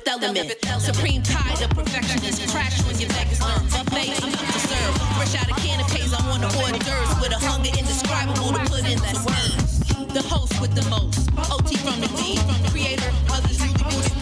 element. Supreme tide of perfectionist. Crash when your Vegas learn. Buffet, I'm about to serve. Fresh out of canapes, I'm on the hors d'oeuvres with a hunger indescribable to put in that steam. The host with the most. OT from the D. Creator, others do the music.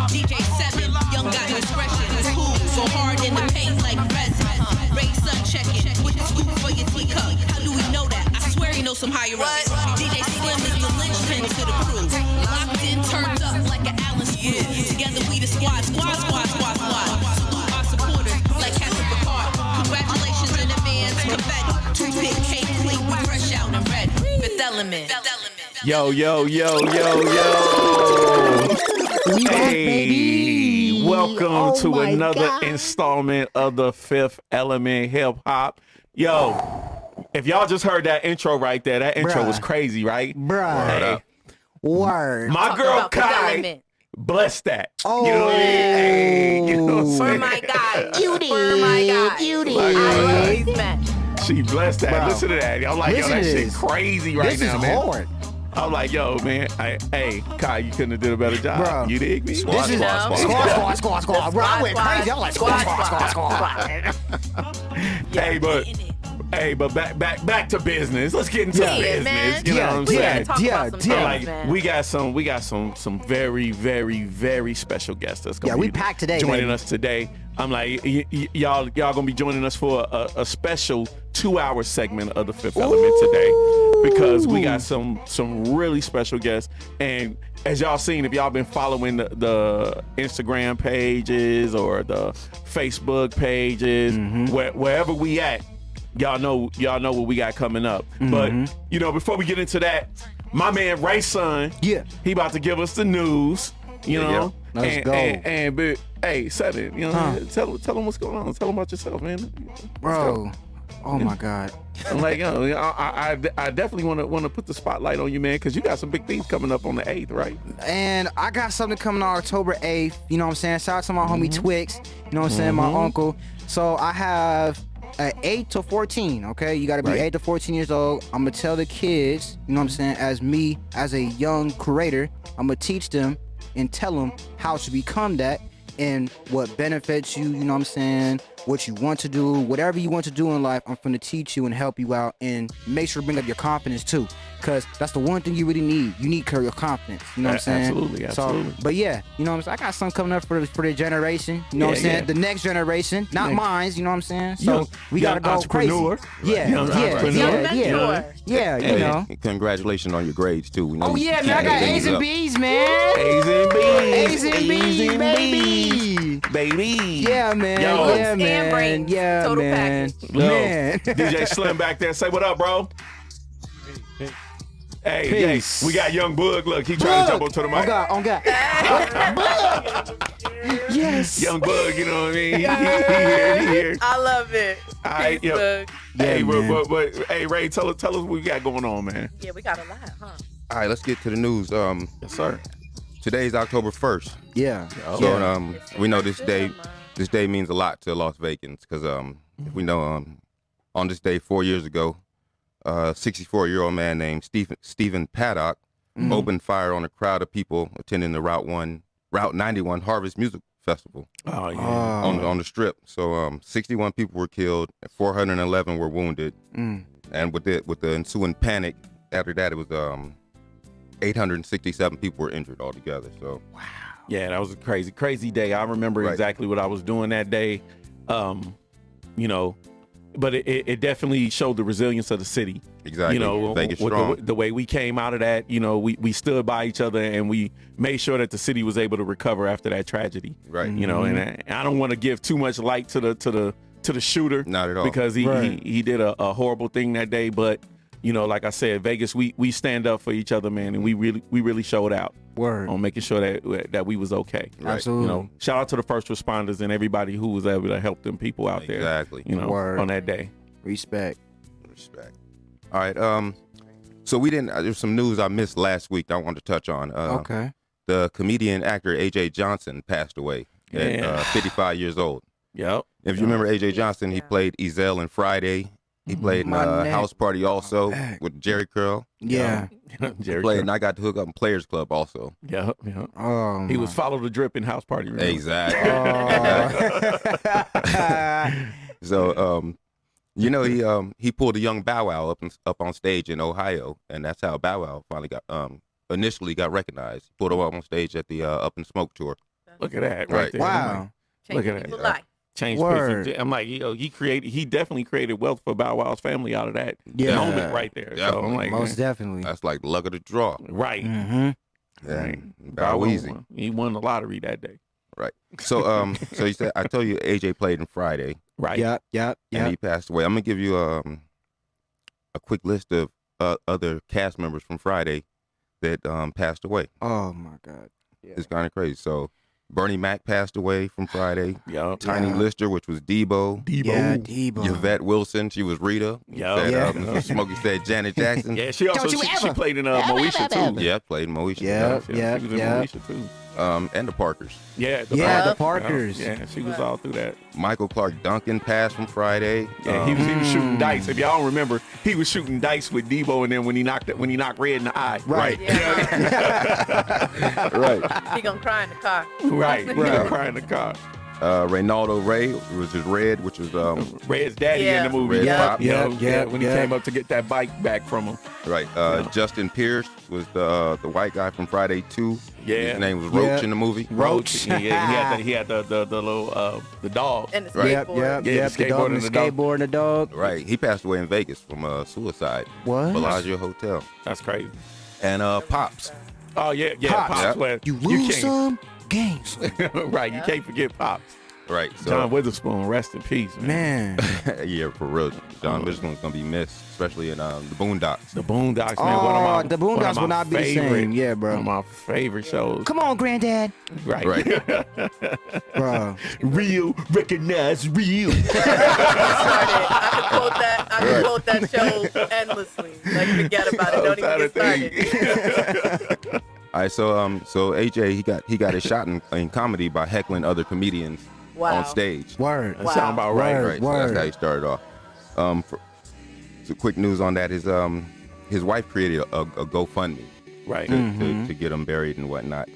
DJ 7, young got expression. Cool, go hard in the paint like resin. Ray Sun checking with the scoop for your teacup. How do we know that? I swear he knows some higher ups. DJ Slim is the linchpin to the crew. Locked in, turned up like an Allen screw. Together we the squad. Salute our supporters like Captain Picard. Congratulations in advance, confetti. Toothpick, cake, clean, we fresh out and ready. Fifth element. Yo. Hey, welcome to another installment of the Fifth Element Hip Hop. Yo, if y'all just heard that intro right there, that intro was crazy, right? Bruh. Word. My girl Kai blessed that. Oh, you know what I mean? Hey, you know what I'm For saying? my guy. Cutie. For my guy. Cutie. My I girl. love this. She blessed that. Bro. Listen to that. I'm like, yo, that shit crazy right this now, is man. hard. I'm like, yo, man. Hey, Kai, you couldn't have did a better job. Bro. You dig me? This is squad. Bro, I went crazy. I was like, squad. Hey, but back to business. Let's get into business. Man. You know what I'm saying? Talk about some things, man. We got some very, very, very special guests that's gonna we packed today, joining baby. us today. I'm like, y'all gonna be joining us for a special 2-hour segment of the Fifth Element today, because we got some really special guests. And as y'all seen, if y'all been following the Instagram pages or the Facebook pages, wherever we at, y'all know what we got coming up. But before we get into that, my man Ray Sun, he about to give us the news. You know, let's go. And hey, set it. You know, tell them what's going on. Tell them about yourself, man. Bro. Oh my God. I'm like, I definitely want to put the spotlight on you, man, because you got some big things coming up on the 8th, right? And I got something coming on October 8th. You know what I'm saying? Shout out to my homie Twix. You know what I'm saying? My uncle. So I have 8 to 14, okay? You got to be 8 to 14 years old. I'm going to tell the kids, you know what I'm saying, as me, as a young creator, I'm going to teach them and tell them how to become that and what benefits you, you know what I'm saying, what you want to do, whatever you want to do in life, I'm going to teach you and help you out and make sure to bring up your confidence too, because that's the one thing you really need. You need your confidence, you know what I'm saying? Absolutely. So, but yeah, you know what I'm saying, I got something coming up for the generation, you know what I'm saying, the next generation, not mine, you know what I'm saying? So we got to go crazy. Yeah, you know. Congratulations on your grades too. We know Oh yeah, man, I got A's and B's, man. A's and B's, baby. Yeah, man. Yo. Yeah, man. And brains. Yeah, Total man. package. Man. DJ Slim back there. Say what up, bro. Hey, Peace. we got Young Bug. Look, he trying to jump onto the mic. Oh God. Yes. Young Bug, you know what I mean? He here. I love it. All right, Peace, Bug. Hey, man. but hey, Ray, tell us what we got going on, man. Yeah, we got a lot, huh? All right, let's get to the news. Yes, sir. Today's October 1st. Yeah. So we know this day means a lot to Las Vegans, because we know on this day 4 years ago, a 64-year-old man named Stephen Paddock opened fire on a crowd of people attending the Route 91 Harvest Music Festival on the Strip. So 61 people were killed, 411 were wounded, and with the ensuing panic after that, it was 867 people were injured altogether. So wow. Yeah, that was a crazy day. I remember exactly what I was doing that day. But it definitely showed the resilience of the city. Exactly. You know, Vegas with strong. the way we came out of that, you know, we stood by each other and we made sure that the city was able to recover after that tragedy. Right. You know, and I don't want to give too much light to the shooter. Not at all. Because he did a horrible thing that day. But, you know, like I said, Vegas, we stand up for each other, man, and we really showed out. Word. On making sure that we was okay. Right. Absolutely. You know, shout out to the first responders and everybody who was able to help them people out there. Exactly. You know, on that day. Respect. All right. So there's some news I missed last week that I wanted to touch on. Okay. The comedian actor A.J. Johnson passed away at 55 years old. Yep. If you remember A.J. Johnson, he played Ezell in Friday, He played in My neck. House Party also back. with Jerry Curl. Yeah. Jerry Played, Curl. and I got to hook up in Players Club also. Yeah. Oh, He was Follow the Drip in House Party. Remember? Exactly. So, he pulled a young Bow Wow up on stage in Ohio, and that's how Bow Wow finally initially got recognized. He pulled him up on stage at the Up in Smoke tour. Look at that Right. right there. Wow. Look at that. People's life. Change Word. I'm like, he definitely created wealth for Bow Wow's family out of that Yeah. moment right there. So I'm Definitely. like, Most definitely. That's like the luck of the draw. right. Mm-hmm. Right. And Bow Weezy. He won the lottery that day. Right. So so you said, I told you AJ played on Friday, Right. Yep. and he passed away. I'm gonna give you a quick list of other cast members from Friday that passed away. Oh my God. It's kind of crazy. So Bernie Mac passed away from Friday. Yup. Tiny Yeah. Lister, which was Debo. Yeah, Debo. Yvette Wilson, she was Rita. Yup. Yeah. Smokey said Janet Jackson. Yeah, she also Don't you she ever- played in Moesha too. Yeah, played Moesha. Yeah. She was in Moesha too. And the Parkers. Yeah, Yeah, the Parkers. Parkers. Yeah, she was all through that. Michael Clark Duncan passed from Friday. Yeah, he was shooting dice. If y'all don't remember, he was shooting dice with Debo, and then when he knocked Red in the eye. Right. Yeah. Right. He gonna cry in the car. Right. He Right. was crying in the car. Reynaldo Ray, which is Red, which was Red's daddy Yeah. in the movie. Red Yeah. Pop. Yeah. When he came up to get that bike back from him. Right. Justin Pierce was the white guy from Friday 2. Yeah. His name was Roach Yeah. in the movie. Roach. Yeah, he had the little the dog. And the Right. skateboard. Yep. Yeah, The dog and the skateboard and the dog. Right. He passed away in Vegas from suicide. What? Bellagio Hotel. That's crazy. And Pops. Oh yeah, Pops. Pops. Yep. Where You lose can't, some, gain some. right, you can't forget Pops. Right. So John Witherspoon, rest in peace, man. Man. yeah, for real. John Witherspoon's gonna be missed, especially in the Boondocks. The Boondocks, man. Oh, one of my, the one of Boondocks my will not be the favorite- same. Yeah, bro. One of my favorite shows. Come on, Granddad. Right. Right. Bro. Real, recognize real. I could quote that show endlessly. Like forget about it. Don't even get started. All right, so AJ he got his shot in comedy by heckling other comedians Wow. on stage. Word. That sound about right. Word. Right, so that's how he started off. So quick news on that is his wife created a GoFundMe Right. to get him buried and whatnot,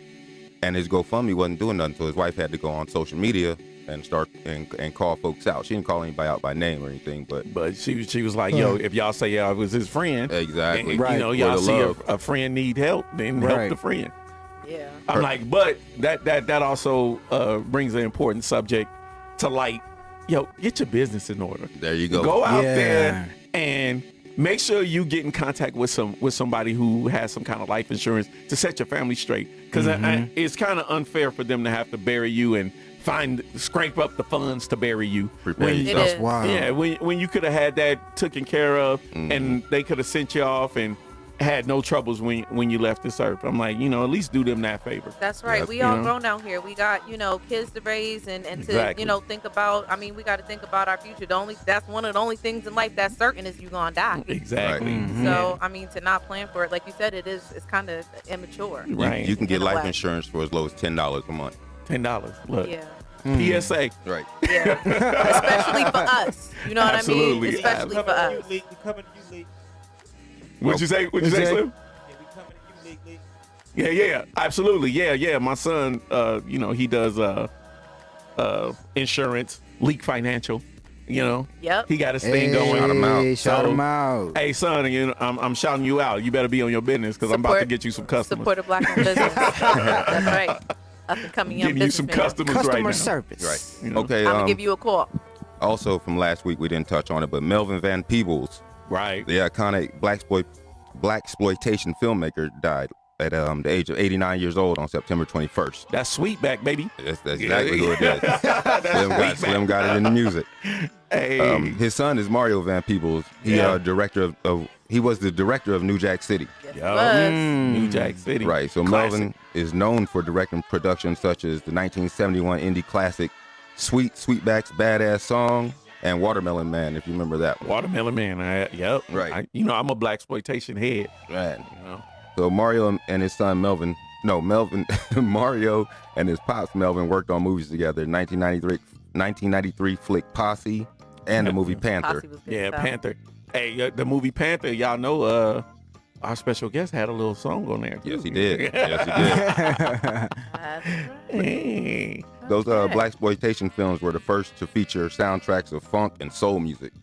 and his GoFundMe wasn't doing nothing, so his wife had to go on social media and start and call folks out. She didn't call anybody out by name or anything, but she was like, yo, if y'all say y'all was his friend, exactly, and, Right. you know, Word y'all of see love. a friend need help, then Right. help the friend. Yeah. I'm like, but that also brings an important subject to light. Yo, get your business in order. There you go. Go out Yeah. there and make sure you get in contact with somebody who has some kind of life insurance to set your family straight. Because it's kind of unfair for them to have to bury you and scrape up the funds to bury you. Prepare It yourself. is. Wow. Yeah, when you could have had that taken care of, and they could have sent you off and had no troubles when you left this earth. I'm like, at least do them that favor. That's right. Yes. We all You know? grown out here. We got, kids to raise and Exactly. to, think about. I mean, we got to think about our future. That's one of the only things in life that's certain is you're gonna die. Exactly. Right. So, I mean, to not plan for it, like you said, it's kind of immature. Right. You can get In a life way. insurance for as low as $10 a month. $10. Look. Yeah. PSA. Right. Yeah. Especially for us. You know what Absolutely. I mean? Especially for us. We coming to you, Lee. What'd you say? What'd you say, Jay? Slim? Yeah, we coming to you, Lee. Yeah, absolutely. Yeah. My son, he does insurance, Leak Financial. Yep. He got his thing going. Shout him out. Hey, shout So, him out. Hey, son, I'm shouting you out. You better be on your business because I'm about to Support- get you some customers. Support a black-owned business. That's right. Up and coming young Getting you some businessman. customers right Customer now. service. Right. You know? Okay. I'm gonna give you a call. Also from last week, we didn't touch on it, but Melvin Van Peebles, Right. the iconic blaxploitation filmmaker, died at the age of 89 years old on September 21st. That's Sweetback, baby. That's exactly who it is. Slim got it in the music. Hey. His son is Mario Van Peebles. He he was the director of New Jack City. Yes, Yo. it was. New Jack City. Right. So Classic. Melvin is known for directing productions such as the 1971 indie classic Sweetback's Badass Song and Watermelon Man, if you remember that one. Watermelon Man. Yep. Right. I'm a blaxploitation head. Right. You know. So Mario and his son Melvin, Mario and his pops Melvin worked on movies together. 1993 flick Posse, and the movie Panther. Posse was good Yeah, stuff. Panther. Hey, the movie Panther, y'all know our special guest had a little song on there. Yes, too. he did. Yes, he did. That's right. Hey. Those blaxploitation films were the first to feature soundtracks of funk and soul music.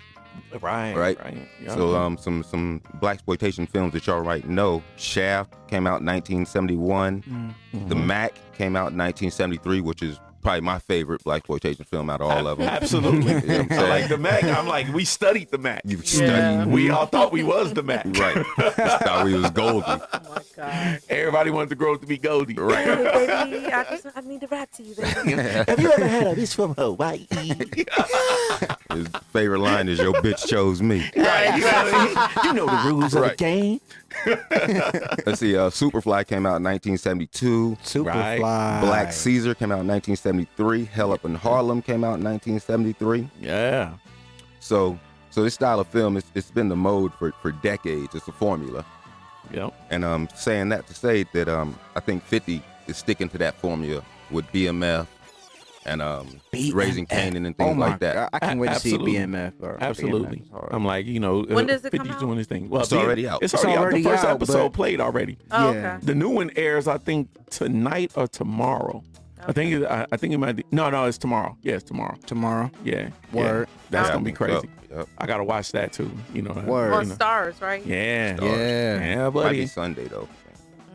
Right. Yeah. So some blaxploitation films that y'all might know. Shaft came out in 1971. The Mac came out in 1973, which is probably my favorite blaxploitation film out of all of them. Absolutely. You know what I'm I saying? like the Mac. I'm like, we studied the Mac. You Yeah. studied. We all thought we was the Mac. Right. Thought we was Goldie. Oh my God. Everybody wanted to grow up to be Goldie. Right. Hey, baby, I need to rap to you, baby. Have you ever had a bitch from Hawaii? His favorite line is, "Your bitch chose me." Right. You know the rules of the Right. game. Let's see. Superfly came out in 1972. Superfly. Black Caesar came out in 1973. Hell Up in Harlem came out in 1973. Yeah. So this style of film, it's been the mode for decades. It's a formula. Yep. And saying that to say that I think 50 is sticking to that formula with BMF and Raising Kanan and things like that. God, I can't wait to see Absolutely. BMF. Bro. Absolutely. BMF is hard. I'm like, you know, When does it 50's come out? doing his thing. Well, It's already out. It's It's already out. already The first out, episode but- played already. Oh, Yeah. okay. The new one airs, I think, tonight or tomorrow. I think it might be. No, it's tomorrow. Yeah, it's tomorrow. Tomorrow. Yeah. Word. Yeah. That's Yeah, gonna be crazy. Yep. I gotta watch that too. You know. Word. On You know. Stars, right? Yeah. Stars. Yeah. Yeah, Might be buddy. Sunday though.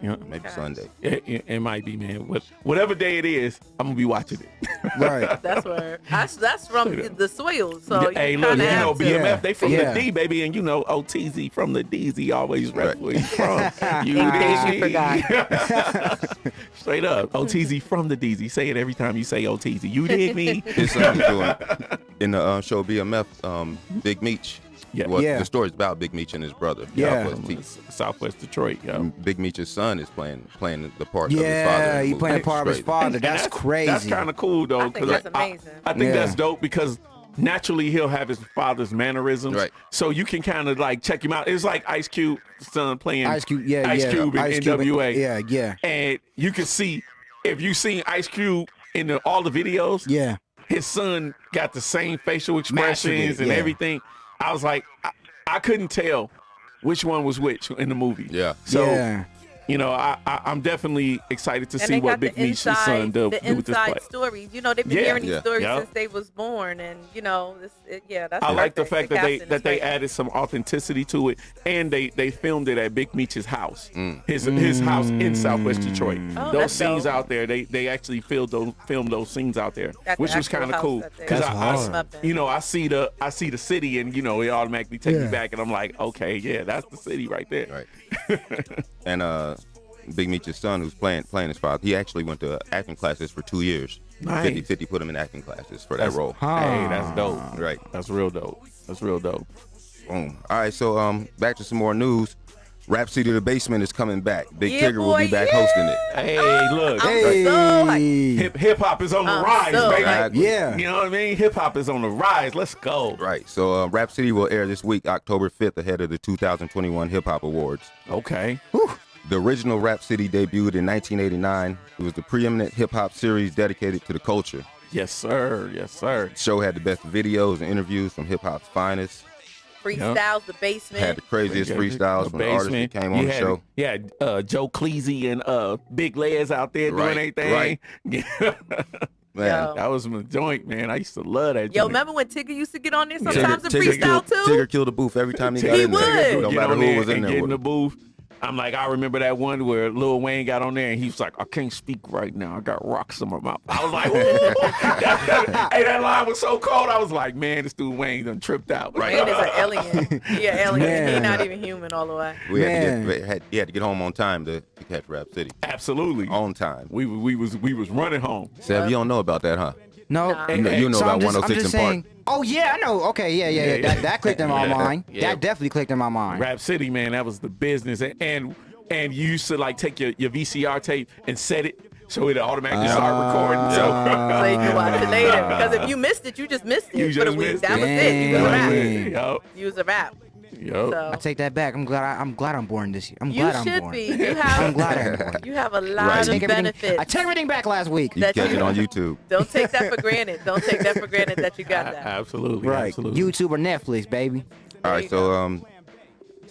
Yeah. Maybe Okay. Sunday. It might be, man. Whatever day it is, I'm gonna be watching it. Right. That's where that's from the soil. So Hey, you look, kinda you know have to. BMF, Yeah. they from Yeah. the D, baby, and you know OTZ from the DZ always rep Right. where he's from. You In case dig you me? forgot. Straight up, OTZ from the DZ. Say it every time you say OTZ. You dig me? His son is doing in the show BMF. Big Meech. Yeah. Well, Yeah. the story's about Big Meech and his brother. Yeah. Southwest T. Southwest Detroit, yo. Big Meech's son is playing the part of his father. Yeah, in the he movie. playing the part of his Crazy. father. And That's crazy. That's kind of cool though. I think 'cause that's amazing. I think Yeah. that's dope because naturally he'll have his father's mannerisms. Right. So you can kind of like check him out. It's like Ice Cube's son playing Ice Cube. Yeah, Ice yeah. Cube in Ice Cube, NWA. Yeah. And you can see if you seen Ice Cube in all the videos, Yeah. his son got the same facial Mastered expressions it, and yeah. everything. I was like, I couldn't tell which one was which in the movie. Yeah. So, Yeah. you know, I'm definitely excited to And see they what got Big the Meech's son do the with this play. inside stories. You know, they've been Yeah. hearing these Yeah. stories Yeah. since they was born, and you know, that's. I like the perfect. fact that casting is they great. added some authenticity to it, and they filmed it at Big Meech's house, his house in Southwest Detroit. Oh, Those that's scenes dope. out there, they actually filmed those scenes out there, Got the which was actual kind of house cool that they- because That's hard. Up there. you know I see the city, and you know it automatically takes me Yeah. back, and I'm like, okay, yeah, that's the city right there. Right. And Big Meech's son, who's playing his father, he actually went to acting classes for 2 years. Nice. 50 put him in acting classes for that role. Hey, that's dope. Right. That's real dope. That's real dope. Boom. All right. So back to some more news. Rap City The Basement is coming back. Big Yeah, Tigger will be boy, back yeah. hosting it. Hey, look, Hey. So hyped. hip hop is on the I'm rise, so baby. hyped. Yeah. You know what I mean? Hip hop is on the rise. Let's go. Right. So Rap City will air this week, October 5th, ahead of the 2021 Hip Hop Awards. Okay. The original Rap City debuted in 1989. It was the preeminent hip hop series dedicated to the culture. Yes, sir. Yes, sir. The show had the best videos and interviews from hip hop's finest. Freestyles, the Had basement. the craziest freestyles from the artists that came on the show. Yeah, Joe Cleasy and Big Les out there doing Right, anything. Man, Yo. That was my joint, man. I used to love that joint. Yo, remember when Tigger used to get on there sometimes and freestyle killed, too? Tigger killed the booth every time he got He in there. would. No Get matter on who there was in and there get in with the him. booth. I'm like, I remember that one where Lil Wayne got on there and he was like, I can't speak right now. I got rocks in my mouth. I was like, ooh. Hey, that line was so cold. I was like, man, this dude Wayne done tripped out. Man is an alien. He an alien. Man. He not even human all the way. We had Man. to he had to get home on time to catch Rap City. Absolutely. On time. We was running home. Seb, you don't know about that, huh? No. Nah. You know So about I'm just 106 just in Park. saying. Oh yeah, I know. Okay, yeah. That clicked in my Yeah. mind. Yeah. That definitely clicked in my mind. Rap City, man, that was the business. And you used to like take your VCR tape and set it so it automatically start recording. So you can watch it later. Because if you missed it, you just missed it You for the just week. missed That it. was it. You was a Dang. rap. Dang. Yup. You was a rap. Yup. So I take that back. I'm glad I'm born this year. I'm you glad I'm should born. be. You I'm have glad I'm born. you have a lot Right. of Take everything, benefits. I take everything back last week. You That catch you- it on YouTube. Don't take that for granted. Don't take that for granted that you got that. Absolutely. Right. Absolutely. YouTube or Netflix, baby. All There right, you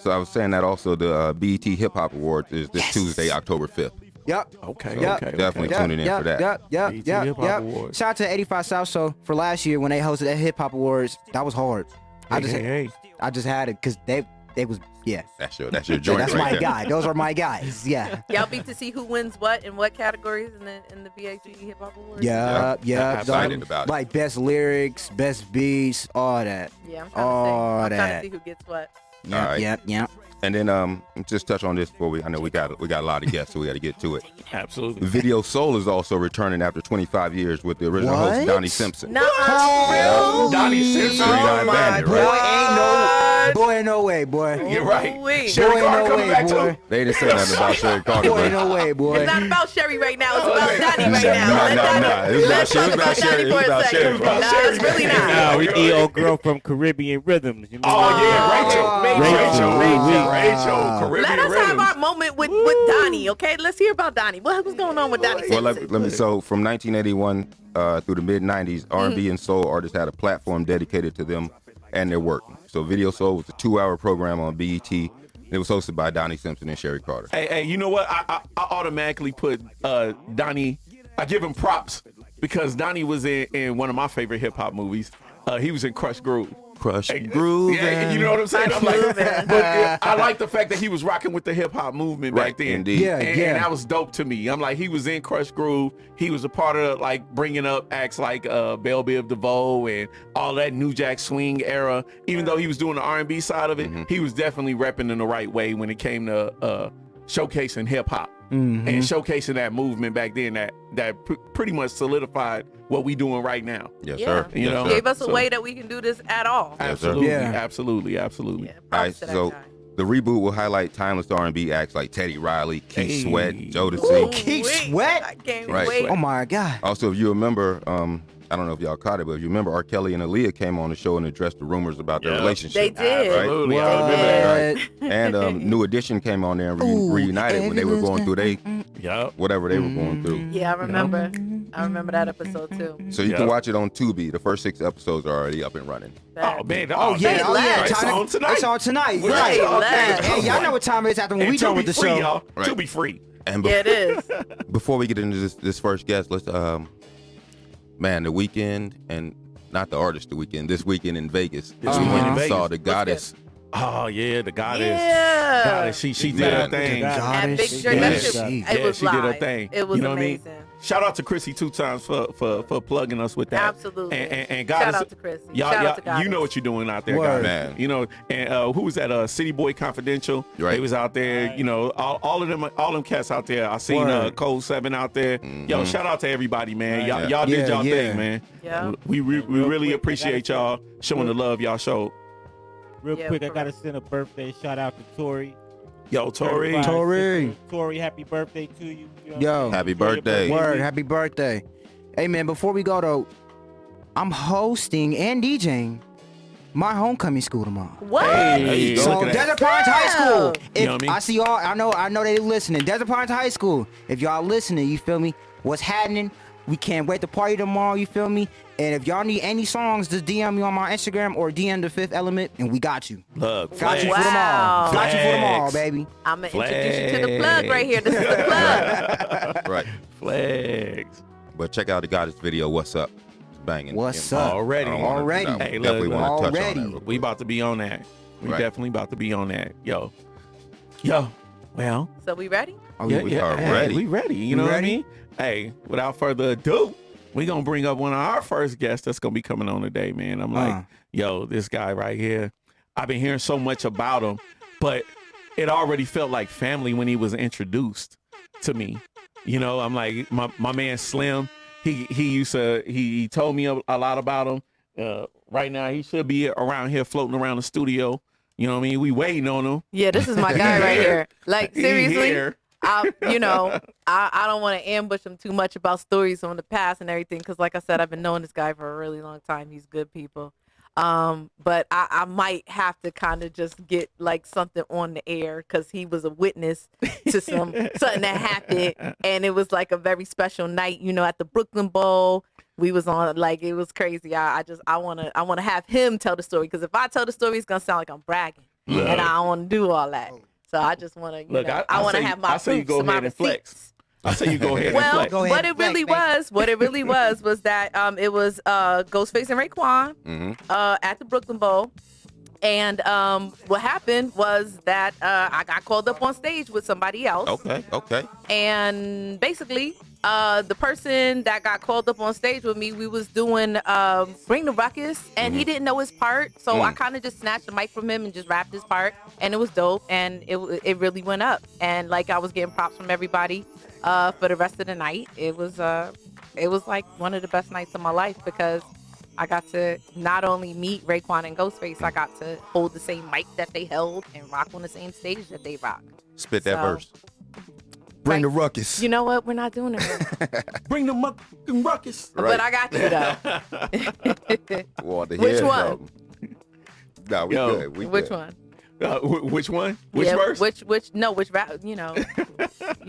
so I was saying that also the BET Hip Hop Awards is this Tuesday, October 5th. Yep. Okay. Yep. Okay. Definitely okay. tuning in for that. Yep. BET Yep. Hip Hop Yep. Awards. Shout out to 85 South Show for last year when they hosted that Hip Hop Awards. That was hard. Hey. I just had it because they was That's your joint that's right my there. guy. Those are my guys. Yeah. Y'all beat to see who wins what in what categories in the BET Hip Hop Awards. Yeah. I'm Yeah. excited about it. Like best lyrics, best beats, all that. Yeah, I'm All trying to that. see who gets what. Yeah. All right. Yep. Yep. And then just touch on this before I know we got a lot of guests, so we got to get to it. Absolutely. Video Soul is also returning after 25 years with the original What? host Donnie Simpson. No. Oh, Donnie Simpson. Three-Eyed my Bandit, Boy, right? ain't no way, boy. You're right. Wait. Sherry Boy, Carter no coming way, back boy. too. They didn't say nothing about Sherry Carter. Boy, but- no way, boy. It's not about Sherry right now. It's Oh, about okay. Donnie right now. No. It was Let's about talk Sherry. about Donnie for It was a about second. Sherry. About No, Sherry. it's really not. Nah, we need old girl from Caribbean Rhythms. You know? Oh yeah, Rachel. Rachel. Rachel. Caribbean Let us have Rhythms. our moment with Donnie, okay? Let's hear about Donnie. What was going on with Donnie Well, Simpson? let me. So from 1981 through the mid 90s, R&B and soul artists had a platform dedicated to them and their work. So Video Soul was a 2-hour program on BET. It was hosted by Donnie Simpson and Sherry Carter. Hey, you know what? I automatically put Donnie. I give him props because Donnie was in one of my favorite hip hop movies. He was in Crush Groove. Crush Hey, Groove. Yeah, you know what I'm saying? I'm like, Groovin'. but I like the fact that he was rocking with the hip hop movement back Right, then. indeed. Yeah, and that was dope to me. I'm like, he was in Crush Groove. He was a part of like bringing up acts like Belle Biv DeVoe and all that New Jack Swing era. Even though he was doing the R&B side of it, he was definitely repping in the right way when it came to showcasing hip hop and showcasing that movement back then. That pretty much solidified what we doing right now. Yes, Yeah. sir. You Yes, know? sir. Gave us a So- way that we can do this at all. Yes, sir. Absolutely, Yeah. absolutely. Yeah, All right, props to that so guy. the reboot will highlight timeless R&B acts like Teddy Riley, Keith Hey. Sweat, Ooh, Jodeci. Keith wait, Sweat? I can't Right. wait. Oh my God. Also, if you remember, I don't know if y'all caught it, but if you remember, R. Kelly and Aaliyah came on the show and addressed the rumors about their Yeah. relationship. They did. Absolutely. What? I remember that. And New Edition came on there and Ooh, reunited when they were going through Yup. whatever they were going through. Yeah, I remember. I remember that episode too. So you Yeah. can watch it on Tubi. The first 6 episodes are already up and running. Oh man. Oh yeah, oh yeah. It's Time- on tonight. It's on tonight. We're Right. on Say tonight. Hey, y'all know what time it is after when And we to done be with the free, show. y'all. Right. To be free. And Yeah, it is. before we get into this first guest, let's the weekend and not the artist, the weekend. This weekend in Vegas. This we weekend went in and Vegas. saw the goddess. Oh yeah, the goddess. Yeah. Goddess. She did her Man. thing. God. At Big Goddess. Jerry, that shit, Yeah, it was she did her live. thing. It was You know what I mean? amazing. Shout out to Chrissy 2 times for plugging us with that. Absolutely. And Shout Goddess, out to Chrissy. Y'all, Shout y'all, out to Goddess. you know what you're doing out there, Word. Goddess. Man. You know, and who was that? City Boy Confidential. Right. They was out there. You know, all of them cats out there. I seen Word. Code 7 out there. Yo, shout out to everybody, man. Y'all, y'all did Yeah, y'all yeah. thing, man. Yeah. We really appreciate y'all showing the love y'all showed. Real Yeah, quick, I for gotta real. send a birthday shout out to Tori. Yo, Tori. Certified Tori. sister. Tori, happy birthday to you. You know, Yo. Happy enjoy your birthday. Word, week. happy birthday. Hey man, before we go though, I'm hosting and DJing my homecoming school tomorrow. What? Hey, So look at that. Desert Pines High School. You If know what I mean? I see y'all, I know they listening. Desert Pines High School. If y'all listening, you feel me? What's happening? We can't wait to party tomorrow, you feel me? And if y'all need any songs, just DM me on my Instagram or DM the Fifth Element and we got you. Look, Got you Wow. for tomorrow. Got you for tomorrow, Flags. baby. I'm going to introduce you to the plug right here. This is the plug. Right. flags. But check out the goddess video. What's up? It's banging. What's And up? Already. I don't wanna- Already. I Hey, definitely look, want to touch on already. that. real We quick. about to be on that. We Right. definitely about to be on that. Yo. Well, So we ready? Oh, yeah, we yeah. are Hey, ready. we ready. You We know ready? what I mean? Hey, without further ado, we gonna bring up one of our first guests that's gonna be coming on today, man. I'm like, yo, this guy right here. I've been hearing so much about him, but it already felt like family when he was introduced to me. You know, I'm like, my man Slim. He told me a lot about him. Right now, he should be around here floating around the studio. You know what I mean? We waiting on him. Yeah, this is my guy right here. Like, He seriously, here. I don't want to ambush him too much about stories from the past and everything because, like I said, I've been knowing this guy for a really long time. He's good people. But I might have to kind of just get like something on the air because he was a witness to something that happened, and it was like a very special night, at the Brooklyn Bowl. We was on, like, it was crazy. I want to have him tell the story, because if I tell the story, it's gonna sound like I'm bragging, and I don't want to do all that. So I just want to, I want to have my say you go ahead and flex. I say you go ahead and flex. Well, what it really was that it was Ghostface and Raekwon at the Brooklyn Bowl. And what happened was that I got called up on stage with somebody else. Okay. And basically, the person that got called up on stage with me, we was doing Bring the Ruckus, and he didn't know his part. So I kind of just snatched the mic from him and just rapped his part. And it was dope, and it really went up. And like, I was getting props from everybody for the rest of the night. It was like one of the best nights of my life, because I got to not only meet Raekwon and Ghostface, I got to hold the same mic that they held and rock on the same stage that they rock. Spit that verse. Bring the ruckus. You know what? We're not doing it. Bring the ruckus. Right. But I got you, though. Well, Which one? No, we good. Which one? Which one? Which verse? Which rap, you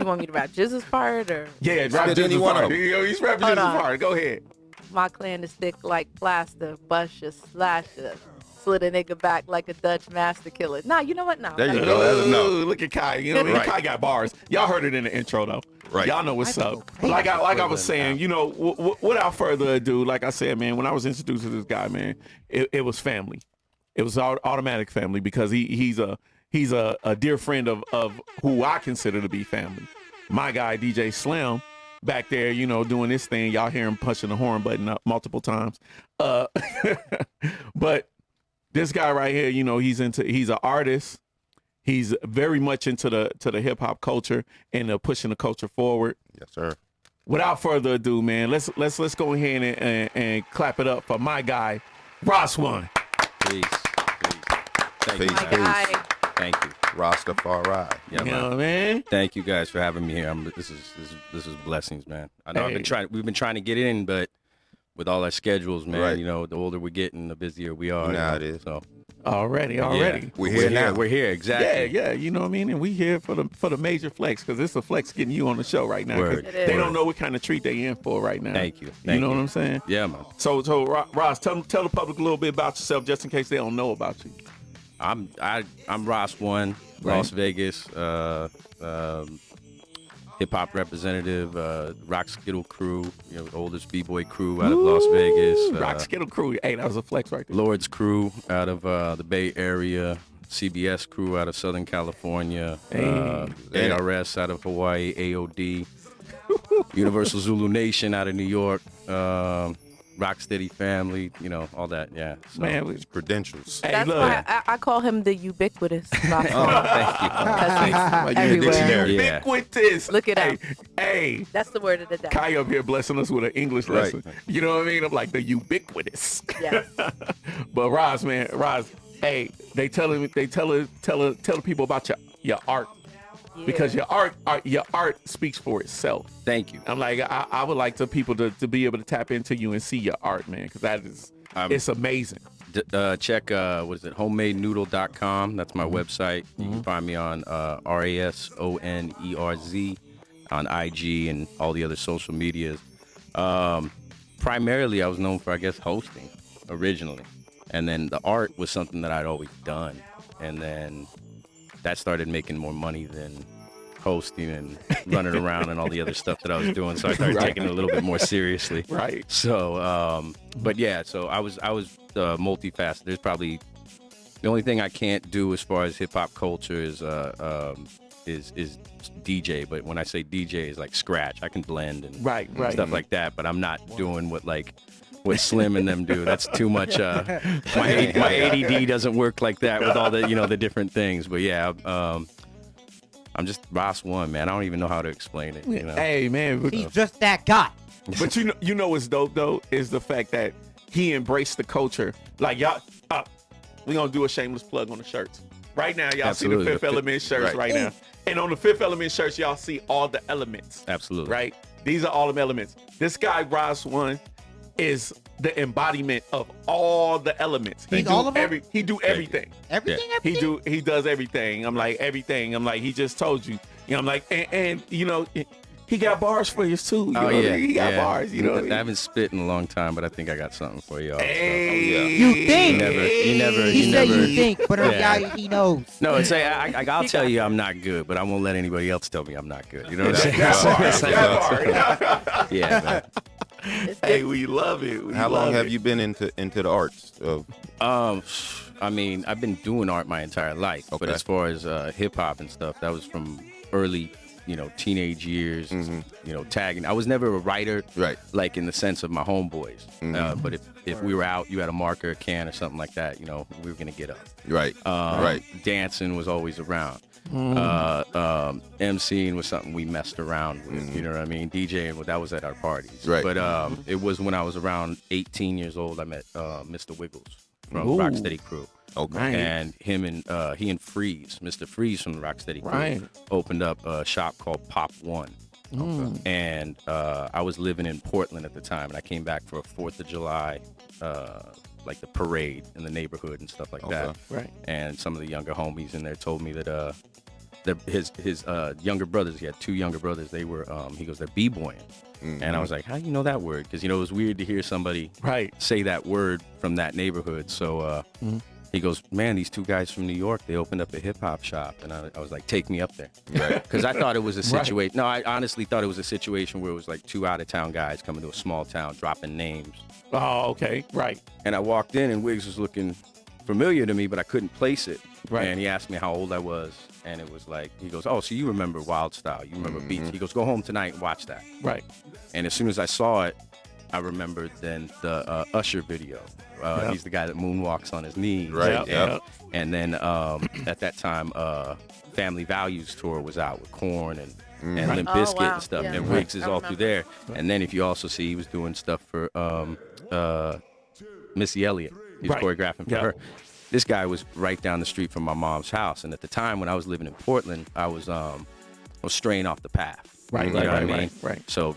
want me to rap Jizz's part, or? Yeah, rap Jizz's part. He's rapping Jizz's part. Go ahead. My clan is thick like plaster, busher, slasher, slit a nigga back like a Dutch master killer. Nah, you know what? No. There you go. No. Look at Kai. Kai got bars. Y'all heard it in the intro, though. Right. Y'all know what's up. Like I was saying, without further ado, like I said, man, when I was introduced to this guy, man, it was family. It was automatic family, because he's a dear friend of who I consider to be family. My guy, DJ Slim, back there, doing this thing. Y'all hear him punching the horn button up multiple times. But this guy right here, he's an artist. He's very much into the hip hop culture and pushing the culture forward. Yes, sir. Without further ado, man, let's go ahead and clap it up for my guy, RAS One. Peace. Thank you. Thank you. Rastafari. Yeah, man. Thank you guys for having me here. This is blessings, man. I know we've been trying to get in, but with all our schedules, man, right. The older we're getting, the busier we are. It is. So already. Yeah. We're here now. We're here, exactly. Yeah, you know what I mean? And we here for the major flex, because it's a flex getting you on the show right now. Word. They don't know what kind of treat they in for right now. Thank you. You know what I'm saying? Yeah, man. So Ross, tell the public a little bit about yourself, just in case they don't know about you. I'm RAS One, Las Vegas, hip hop representative, Rock Skittle crew, the oldest b-boy crew out of Las Vegas. Rock Skittle crew, hey, that was a flex right there. Lord's crew out of the Bay Area, CBS crew out of Southern California, ARS out of Hawaii, AOD, Universal Zulu Nation out of New York. Rocksteady family, all that, yeah. So, man, His credentials. Hey, That's look. why I call him the ubiquitous. thank you. Everywhere. Yeah. Ubiquitous. Look it up. Hey. That's the word of the day. Kai up here blessing us with an English lesson. You know what I mean? I'm like the ubiquitous. Yes. But Roz, hey, they tell the people about your art. Yeah. Because your art speaks for itself. Thank you. I'm like, I would like people to be able to tap into you and see your art, man, because that is it's amazing. Check homemade-noodle.com. That's my website. You can find me on RASONERZ on IG and all the other social medias. Primarily, I was known for, I guess, hosting originally, and then the art was something that I'd always done, and then that started making more money than hosting and running around and all the other stuff that I was doing. So I started taking it a little bit more seriously. Right. So, but yeah, so I was multifaceted. There's probably the only thing I can't do as far as hip hop culture is DJ. But when I say DJ, is like scratch. I can blend and stuff like that. But I'm not doing what Slim and them do. That's too much. My ADD doesn't work like that with all the the different things. But yeah, I'm just RAS One, man. I don't even know how to explain it. Hey, man, He's just that guy. but you know what's dope though is the fact that he embraced the culture. Like y'all, we gonna do a shameless plug on the shirts right now. Y'all Absolutely. see the Fifth Element shirts right now, and on the Fifth Element shirts, y'all see all the elements. Absolutely. Right. These are all the elements. This guy RAS One. is the embodiment of all the elements. He's all of them? He do everything. Everything. He does everything. I'm like everything. I'm like he just told you. You know, I'm like and you know. He got bars for you too. You know? He got bars. You know, I haven't spit in a long time, but I think I got something for y'all. Hey. You think? He never. You think, but he knows. No, it's I'll tell you I'm not good, but I won't let anybody else tell me I'm not good. You know what I'm saying? Yeah, man. Hey, we love it. How long have you been into the arts? I mean, I've been doing art my entire life, but as far as hip hop and stuff, that was from early, teenage years. Tagging. I was never a writer, right? Like in the sense of my homeboys. But if we were out, you had a marker, a can, or something like that, we were gonna get up. Right. Right. Dancing was always around. MCing was something we messed around with. You know what I mean? DJing, that was at our parties. Right. But it was when I was around 18 years old. I met Mr. Wiggles from Rocksteady Crew. Okay. And he and Freeze, Mr. Freeze from the Rocksteady Crew, opened up a shop called Pop One. And I was living in Portland at the time, and I came back for a 4th of July, like the parade in the neighborhood and stuff like that. Right. And some of the younger homies in there told me that his younger brothers, he had 2 younger brothers, they were, he goes, they're b-boying. And I was like, how do you know that word? Because, it was weird to hear somebody say that word from that neighborhood. So he goes, man, these 2 guys from New York, they opened up a hip-hop shop. And I was like, take me up there. Because I thought it was a situation. No, I honestly thought it was a situation where it was like 2 out-of-town guys coming to a small town, dropping names. Oh, okay. Right. And I walked in, and Wiggs was looking familiar to me, but I couldn't place it. Right. And he asked me how old I was. And it was like, he goes, oh, so you remember Wild Style. You remember Beats. He goes, go home tonight and watch that. Right. And as soon as I saw it, I remembered then the Usher video. He's the guy that moonwalks on his knees. Right. And then at that time, Family Values tour was out with Korn and Limp Bizkit and stuff. And Wiggs is all through there. And then if you also see, he was doing stuff for Missy Elliott. He was choreographing for her. This guy was right down the street from my mom's house. And at the time when I was living in Portland, I was straying off the path. Right. You know what I mean? Right. So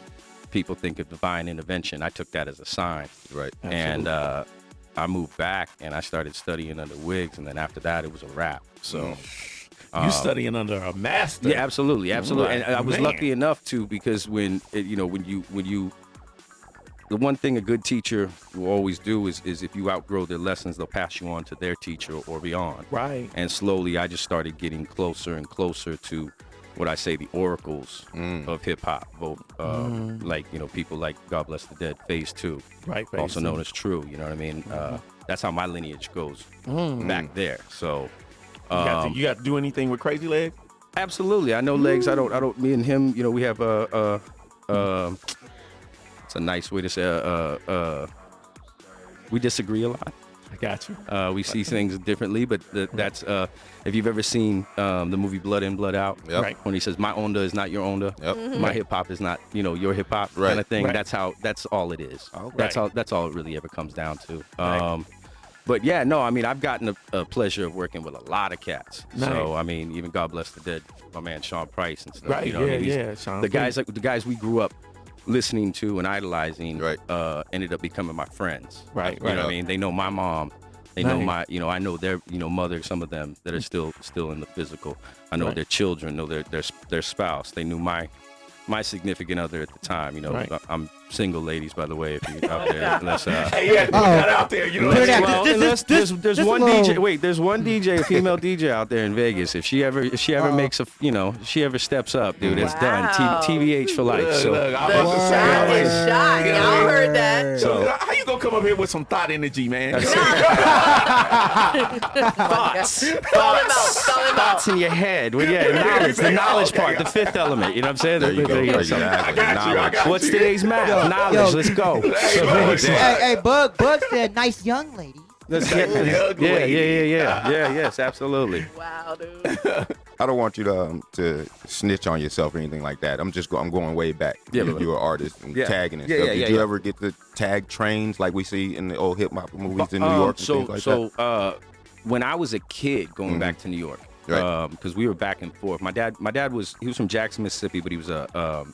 people think of divine intervention. I took that as a sign. Right. And I moved back and I started studying under Wiggs, and then after that it was a wrap. So you studying under a master? Yeah, absolutely. Right. And I was lucky enough to, because when the one thing a good teacher will always do is if you outgrow their lessons, they'll pass you on to their teacher or beyond. Right. And slowly I just started getting closer and closer to what I say the oracles of hip hop, both like people like God Bless the Dead, Phase 2, right? Also known as True. You know what I mean? That's how my lineage goes back there. So you got to do anything with Crazy Legs? Absolutely. I know Legs. I don't. Me and him. We have it's a nice way to say we disagree a lot. I got you. We see things differently, but that's if you've ever seen the movie Blood In, Blood Out, right? When he says my onda is not your onda, my hip hop is not your hip hop, kind of thing. Right. That's all it is. That's all it really ever comes down to. But yeah, no, I mean I've gotten a pleasure of working with a lot of cats. Nice. So I mean even God Bless the Dead, my man Sean Price and stuff. Right. Sean. The guys we grew up listening to and idolizing ended up becoming my friends. Right. You know what I mean? They know my mom. They know my, I know their, mother, some of them that are still in the physical. I know their children, know their spouse. They knew my significant other at the time. I'm single, ladies, by the way, if you out there. Unless, put that out there. There's one DJ. Wait, there's one DJ, a female DJ out there in Vegas. If she ever makes she ever steps up, dude, it's done. TVH for life. Look, I was to shot is shot. Y'all heard that. So how you gonna come up here with some thought energy, man? Thoughts in your head. Well, knowledge, the knowledge part, the fifth element. You know what I'm saying? There you go. Exactly. What's today's math? Knowledge. Let's go. Hey, Bug said, "Nice young lady." Yes, absolutely. Wow, dude. I don't want you to snitch on yourself or anything like that. I'm going way back. Yeah, if you're an artist and tagging and stuff. Did you ever get the tag trains like we see in the old hip hop movies in New York and things like that? When I was a kid going back to New York, Right. Because we were back and forth. My dad was from Jackson, Mississippi, but he was an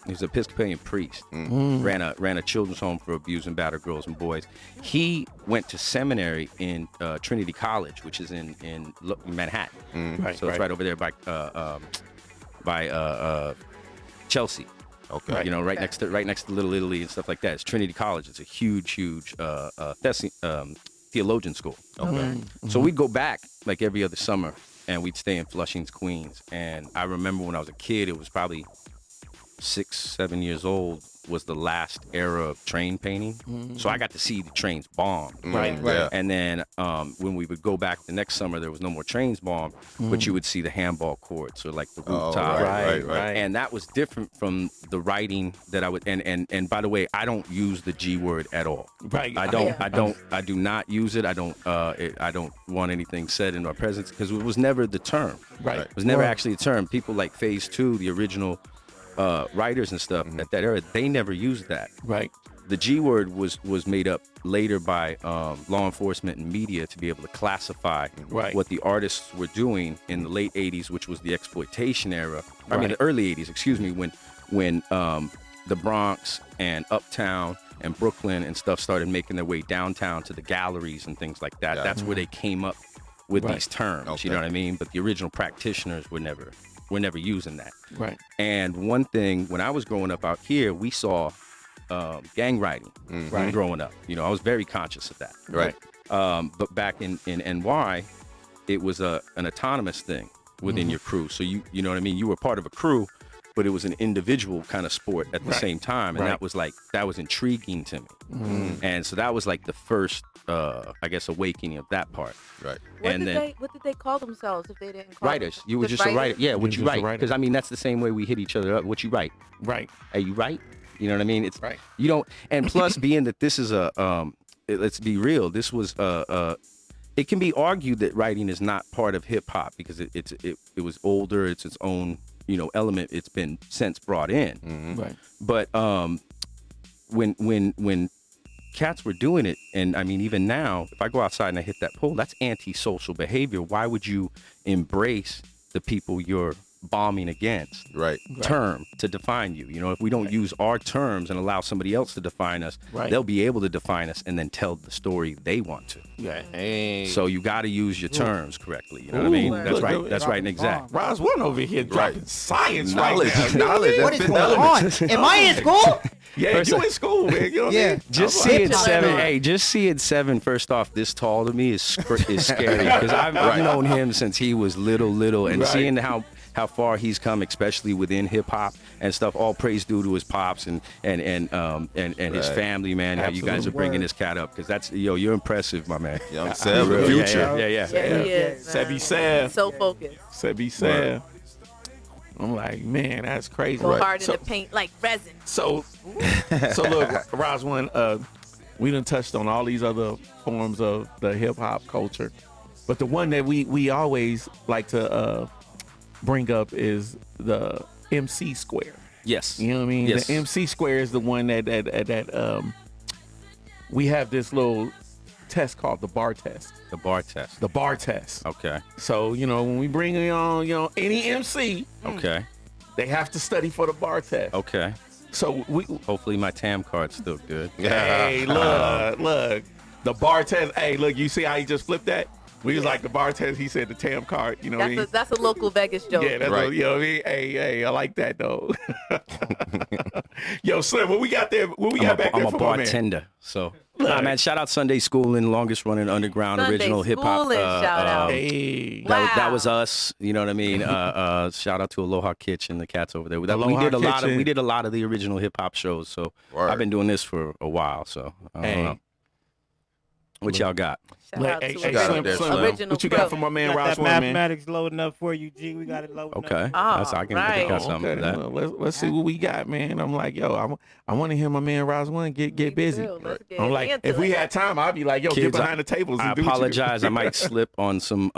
Episcopalian priest. Ran a children's home for abused and battered girls and boys. He went to seminary in Trinity College, which is in Manhattan. Right, so it's right over there by Chelsea. Okay. You know, right next to Little Italy and stuff like that. It's Trinity College. It's a huge theologian school. Okay. So we'd go back like every other summer, and we'd stay in Flushing, Queens. And I remember when I was a kid, it was probably 6, 7 years old, was the last era of train painting. So I got to see the trains bomb. Right. Yeah. And then when we would go back the next summer, there was no more trains bombed, but you would see the handball courts or like the rooftop. Right. And that was different from the writing that I would. And by the way, I don't use the G word at all. Right. I do not use it. I don't want anything said in our presence because it was never the term. Right. It was never actually a term. People like Phase 2, the original writers and stuff at that era, they never used that. Right. The G word was made up later by law enforcement and media to be able to classify what the artists were doing in the late 80s, which was the exploitation era. I mean, the early 80s, excuse me, when the Bronx and Uptown and Brooklyn and stuff started making their way downtown to the galleries and things like that. Yeah. That's where they came up with these terms. Okay. You know what I mean? But the original practitioners were never using that. Right. And one thing, when I was growing up out here, we saw gang writing growing up. You know, I was very conscious of that. Right. But back in NY, it was an autonomous thing within your crew. So you know what I mean? You were part of a crew, but it was an individual kind of sport at the same time. And that was intriguing to me. And so that was like the first, I guess, awakening of that part. Right. What did they call themselves if they didn't call Writers. You were just a writer. Yeah, what you write. Because, I mean, that's the same way we hit each other up. What you write. Right. Hey, you write? You know what I mean? It's right. You don't, and plus being that this is let's be real, this was it can be argued that writing is not part of hip hop because it was older, it's its own, you know, element, it's been since brought in. Right. But when cats were doing it, and I mean even now, if I go outside and I hit that pole, that's antisocial behavior. Why would you embrace the people you're bombing against term to define you? You know, if we don't use our terms and allow somebody else to define us, they'll be able to define us and then tell the story they want to. Yeah. Hey. So you got to use your terms correctly. You know what I mean? That's right. That's right and exact. Ras One over here dropping science knowledge. right now. Knowledge. What is going on? Am I in school? Yeah, you in school, man. You know what I mean? Just seeing seven. Hey, just seeing seven. First off, this tall to me is scary because I've known him since he was little, and seeing how far he's come, especially within hip hop and stuff. All praise due to his pops and his family, man. How you guys are bringing this cat up because that's you're impressive, my man. Young Seb, the future. Yeah, he is. Sebi Seb. So focused. Sebi Seb. I'm like, man, that's crazy. Go hard in the paint like resin. So look, Ras One, we done touched on all these other forms of the hip hop culture, but the one that we always like to bring up is the MC square. Yes. You know what I mean? Yes. The MC square is the one that we have this little test called the bar test. The bar test. The bar test. Okay. So, you know, when we bring on, any MC, okay, they have to study for the bar test. Okay. So hopefully my TAM card's still good. Hey, look. The bar test. Hey, look, you see how he just flipped that? We was like the bar test. He said the TAM card. You know what I mean? That's a local Vegas joke. Yeah, that's right. You know what I mean? Hey, I like that though. Yo, Slim, what we got there? What we got back there I'm a for my man? bartender, so man. Shout out Sunday Schooling, longest running underground Sunday original hip hop. shout out. Hey, that was us. You know what I mean? Shout out to Aloha Kitchen, the cats over there. We did a lot of the original hip hop shows. So I've been doing this for a while. So what y'all got? Shout out to Slim, original what you got for my man Got Ras that One, man? mathematics loading up for you, G. We got it loading up. Okay, Oh, I can right. got something for that. Well, let's see what we got, man. I'm like, yo, I want to hear my man Ras One get busy. I'm like, if we had time, I'd be like, yo, Kids, get behind the tables. I and do what you do. apologize. I might slip on some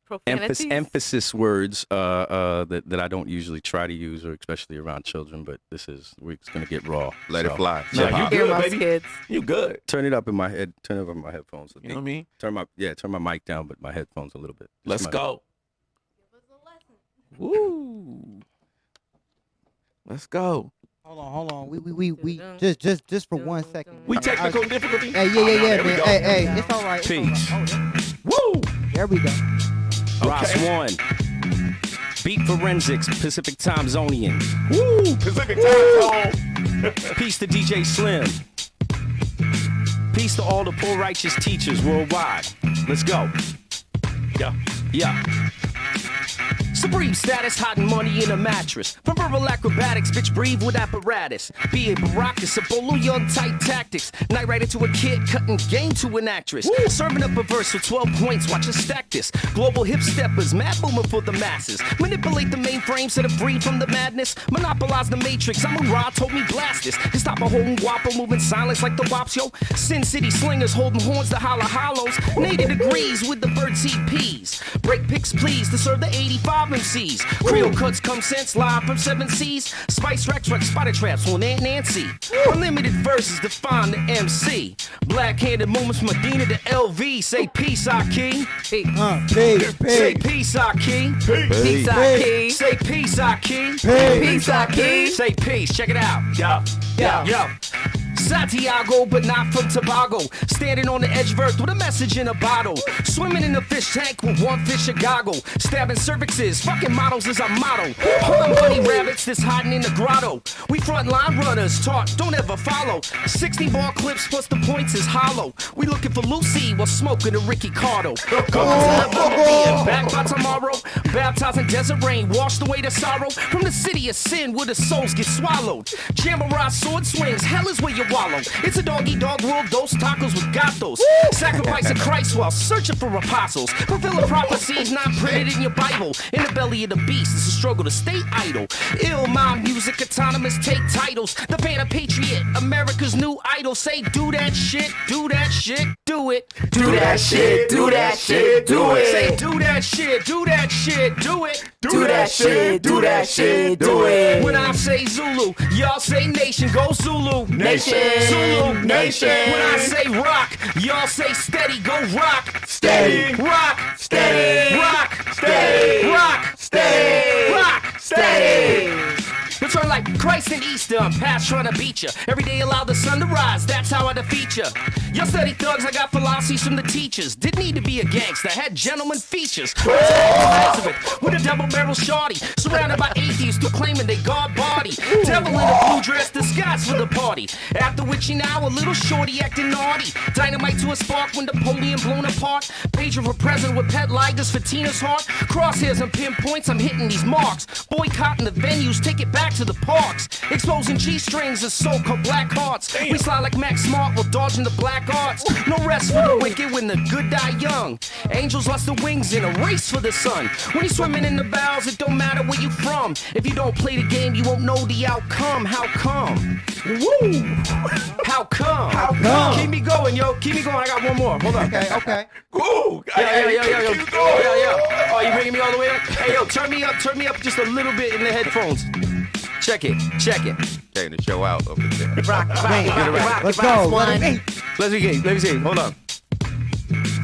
Profanities? emphasis words that I don't usually try to use, or especially around children. But we're just gonna get raw. Let it fly. No, you good, Earmuffs, baby. kids. You good. Turn it up in my head. Turn it up in my headphones. You know what I mean? Turn my mic down, but my headphones a little bit. Let's go. Woo. Let's go. Hold on. We just for 1 second. We technical difficulty. Hey, yeah, man. Hey, it's all right. Peace. Woo. There we go. RAS 1. Beat Forensics, Pacific Time Zonians. Woo. Pacific Time Zone. Peace to DJ Slim. Peace to all the poor righteous teachers worldwide. Let's go. Yeah. Supreme status, hiding money in a mattress. From verbal acrobatics, bitch breathe with apparatus. Be a Baracus, a bolo young tight tactics. Night right into a kid, cutting game to an actress. Woo. Serving up a verse with 12 points, watch us stack this. Global hip steppers, mad boomer for the masses. Manipulate the mainframe, set it free from the madness. Monopolize the matrix, I'm a rod, told me blast this. Can stop a whole whopper, moving silence like the wops, yo. Sin City slingers, holding horns to holla hollows. 80 degrees with the birdseed peas. Break picks, please, to serve the 85 MCs. Creole cuts come sense live from 7 Seas. Spice racks like spider traps on Aunt Nancy. Unlimited verses define the MC. Black-handed moments from Medina to LV. Say peace, our king. Peace. Say peace, our king. Peace out, king. Say peace, our king. Peace out, king. Say peace. Check it out. Yo. Santiago, but not from Tobago. Standing on the edge of earth with a message in a bottle. Swimming in a fish tank with one fish a goggle. Stabbing cervixes, fucking models is our motto. Pulling bunny rabbits that's hiding in the grotto. We frontline runners, taught, don't ever follow. 60 ball clips plus the points is hollow. We looking for Lucy while smoking a Ricky Cardo. Back by tomorrow. Baptized in desert rain, washed away the sorrow. From the city of sin where the souls get swallowed. Jamara sword swings, hell is where you wallow. It's a dog-eat-dog world, those tacos with gatos. Sacrificing Christ while searching for apostles. Fulfilling prophecies not printed in your Bible. In the belly of the beast, it's a struggle to stay idle. Ill mind music, autonomous take titles. The Phantom Patriot, America's new idol. Say do that shit, do that shit, do it. Do that shit, do that shit, do it. Say do that shit, do that shit, do it. Do that shit, do that shit, do it. When I say Zulu, y'all say nation, go Zulu. Nation, Zulu, nation. When I say rock, y'all say steady, go rock. Steady, rock, steady, rock, steady, rock, steady, rock, steady. Return like Christ and Easter, I'm past trying to beat ya. Every day allow the sun to rise, that's how I defeat ya. Y'all study thugs, I got philosophies from the teachers. Didn't need to be a gangster, had gentleman features. With a double barrel shorty, surrounded by atheists who claiming they God body. Devil in a blue dress disguised for the party. After which now a little shorty acting naughty. Dynamite to a spark when Napoleon blown apart. Pager for president with pet ligers for Tina's heart. Crosshairs and pinpoints, I'm hitting these marks. Boycotting the venues, take it back to the parks. Exposing G-strings as so-called black hearts. We slide like Max Smart while dodging the black arts. No rest for the wicked when the good die young. Angels lost their wings in a race for the sun. When you're swimming in the bows, it don't matter where you from. If you don't play the game, you won't know the outcome. How come? Woo! How come? How come? Keep me going, yo. Keep me going. I got one more. Hold on. Okay. Ooh. Yeah. Keep going. Yeah. Oh, you bringing me all the way up? Hey, yo, turn me up just a little bit in the headphones. Check it. Taking the show out over there. Rock. Let's go. One. Let me see. Hold on.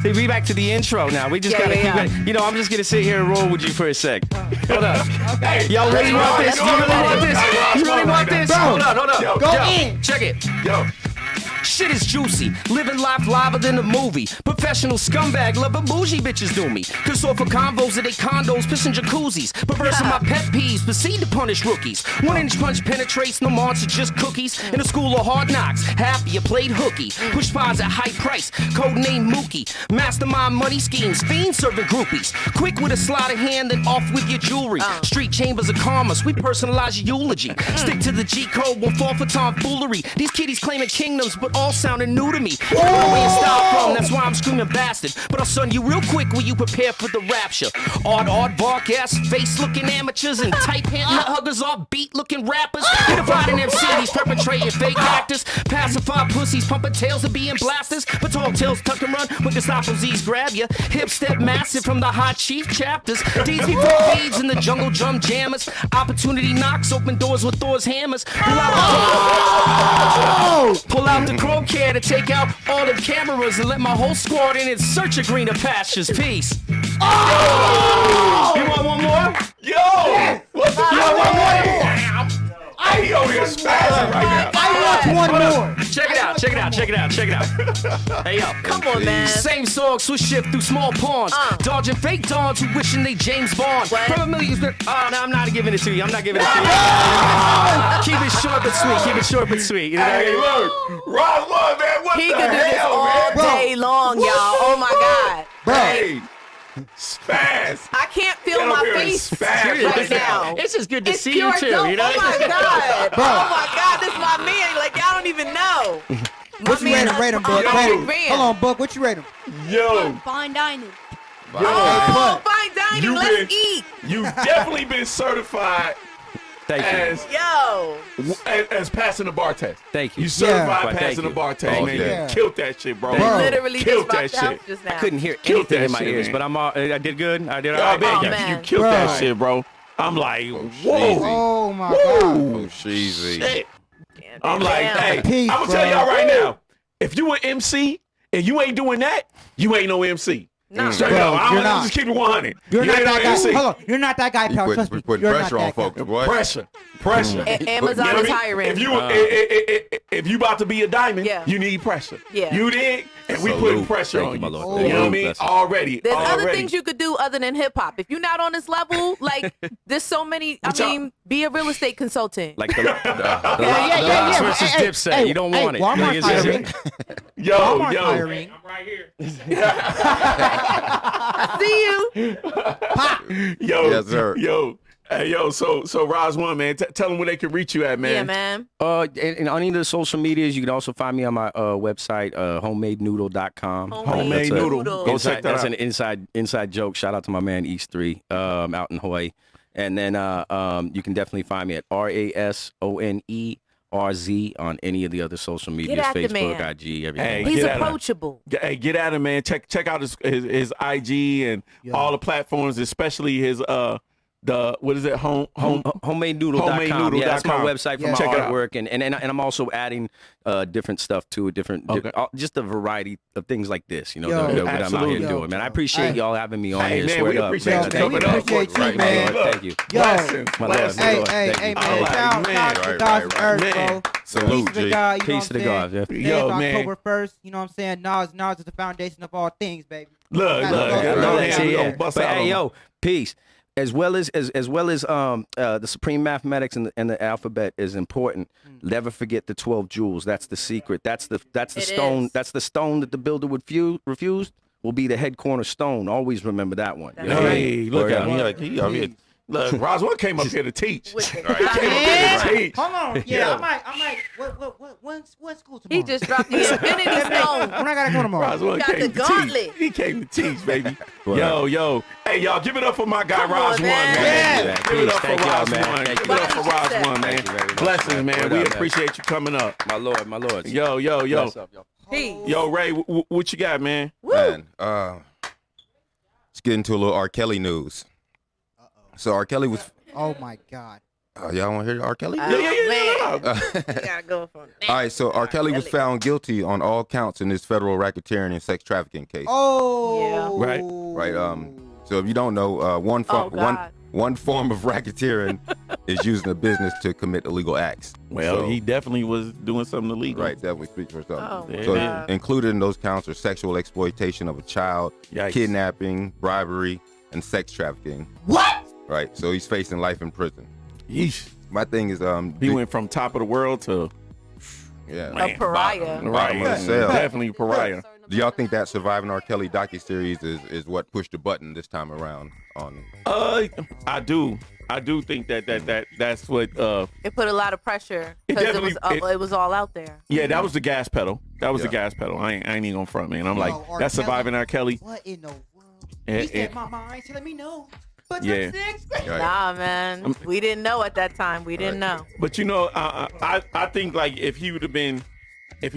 See, we back to the intro now. We just gotta keep it. You know, I'm just gonna sit here and roll with you for a sec. Hold up. Okay. Y'all really want this? You really want this? Hold up. Yo, go in. Check it. Yo. Shit is juicy, living life liver than a movie. Professional scumbag, loving bougie bitches do me. Consort for convos at they condos, pissing jacuzzis. Perversing my pet peeves, proceed to punish rookies. 1-inch punch penetrates, no monster, just cookies. In a school of hard knocks, happy you played hooky. Push pies at high price, code name Mookie. Mastermind money schemes, fiend serving groupies. Quick with a sleight of hand, then off with your jewelry. Street chambers of commerce, we personalize your eulogy. Stick to the G code, won't fall for tomfoolery. These kiddies claiming kingdoms, but all sounding new to me. Where you style from, that's why I'm screaming bastard. But I'll son you real quick when you prepare for the rapture. Odd bark ass face looking amateurs and tight pant nut huggers, all beat looking rappers. You dividing MC, these perpetrating fake actors. Pacified pussies pumping tails of being blasters. But tall tails tuck and run when Gestapo Z's grab ya. Hip step massive from the hot chief chapters. These before beads in the jungle drum jammers. Opportunity knocks, open doors with Thor's hammers. Pull out the crow care to take out all the cameras and let my whole squad in search of greener pastures. Peace. Oh! You want one more? Yo! Yes. What's the one more? I over here spazzing right now. I want one more. Check it out. Hey, yo. Come on, man. Same song, switch shift through small pawns. Dodging fake dawns who wishing they James Bond. From a million. Oh, no, I'm not giving it to you. Keep it short but sweet. You know hey, look. Ron Love, man. What he the could do this hell, all man? day long, y'all. Oh, my God. Hey. Spaz. I can't feel my face right now. It's just good to see you too. Dope. You know? Oh my God. Oh my God, this is my man. Like y'all don't even know. What you rate him, Buck? Hold on, Buck. What you rate him? Yo. Fine dining. Oh, fine dining. Let's eat. You've definitely been certified. Thank you. As passing the bar test. Thank you. You certified passing the bar test, man. Yeah. You killed that shit, bro. Literally killed just that shit. just now. I couldn't hear Killed anything that in my shit, ears, man. but I did good. I did all Oh, right. man, man. you killed that shit, bro. I'm like, whoa. Oh my Woo. God. Oh, cheesy. Shit. I'm like, hey, Peace, I'm gonna bro. tell y'all right now. If you an MC and you ain't doing that, you ain't no MC. No. Straight Bro, up. I'm you're gonna not. just keep it 100. You're You not ain't no that guy. MC. Hold on. You're not that guy, pal. Trust me. We put You're not pressure on that guy. folks, boy. Pressure. Amazon is hiring. If you about to be a diamond, Yeah. you need pressure. Yeah. You dig? And we Salute. putting pressure Thank on you, my you. lord. You know what I Thank mean? you. Already. There's other already. things you could do other than hip hop. If you're not on this level, like there's so many. Be a real estate consultant. Like the yeah. versus Hey, Dipset. hey, You don't hey, want it. Walmart's Like, it's- hiring. Yo. Hiring. I'm right here. See you. Yo. Yes, sir. Yo. Hey, yo. So Roz One, man. Tell them where they can reach you at, man. Yeah, man. And on any of the social medias, you can also find me on my website, homemade-noodle.com. Homemade Noodle. Go check that That's out. an inside joke. Shout out to my man East 3 out in Hawaii. And then you can definitely find me at RASONERZ on any of the other social medias, at the Facebook, man. IG, everything. Hey, He's get at him. approachable. Hey, get at him, man. Check out his IG and all the platforms, especially his what is it? Homemade-noodle.com. Yeah, that's my website for my Check it out. artwork, and I'm also adding different stuff to it, just a variety of things like this, that I'm out here absolutely. doing, man. I appreciate y'all having me on Hey, here. man, Swear we up, appreciate man. you Thank coming you. up. Appreciate you, Right, man. look. Thank you. Yo, Blessings. My lord, Blessings. my hey, lord. hey, Thank hey, you. man. All right, Shout man. out to Right, God's right, earth, man. bro. Salute, Peace to G. God, you know Peace to the what I'm God, saying? yeah. Yo, Today's man. October 1st, you know what I'm saying? Nas is the foundation of all things, baby. Look. Right. Go Right. ahead. We Yeah. gonna bust But out hey, on yo, peace. As well as the supreme mathematics and the alphabet is important. Never forget the 12 jewels. That's the secret. That's the stone. is. That's the stone that the builder would refuse. Will be the head cornerstone. Always remember that one. That's You know what I Hey, mean? look Word at up. him. He out here. Look, Roswell came up here to teach. With He it. came up here to teach. Hold on. Yeah, Yeah. I might. What school tomorrow? He just dropped the infinity stone. When I gotta go tomorrow? Roswell Got came the to gauntlet. teach. He came to teach, baby. Wow. Yo. Hey, y'all, give it up for my guy, Come on, Roz One, man. man. Yeah. Give it up for Thank y'all, Roz man. One. Thank Give you. it up for Roz Thank One, man. you very much, Blessings, man. man. Word We up, man. appreciate you coming up. My lord. Yo. Bless up, y'all. Peace. Yo, Ray, what you got, man? Man, let's get into a little R. Kelly news. So R. Kelly was. Oh my God. Y'all want to hear R. Kelly? Man. No. You gotta go from All right, so R. Kelly was found guilty on all counts in this federal racketeering and sex trafficking case. Oh. Right. Right. So if you don't know, one form of racketeering is using a business to commit illegal acts. Well, So- he definitely was doing something illegal. Right, definitely speaks for itself. Oh, my So God. included in those counts are sexual exploitation of a child, Yikes. kidnapping, bribery, and sex trafficking. What? Right. So he's facing life in prison. Yeesh. My thing is, He went from top of the world to yeah. A pariah. right. Bottom of the cell. Definitely a pariah. Do y'all think that Surviving R. Kelly docuseries is what pushed the button this time around on? I do. I do think that's what. It put a lot of pressure because it was all out there. Yeah, that was the gas pedal. That was the gas pedal. I ain't even gonna front, man. I'm like, that's surviving R. Kelly. What in the world? He said, "Mama, I ain't telling me no." But yeah. Nah, man. We didn't know at that time. We didn't know. But I think like if he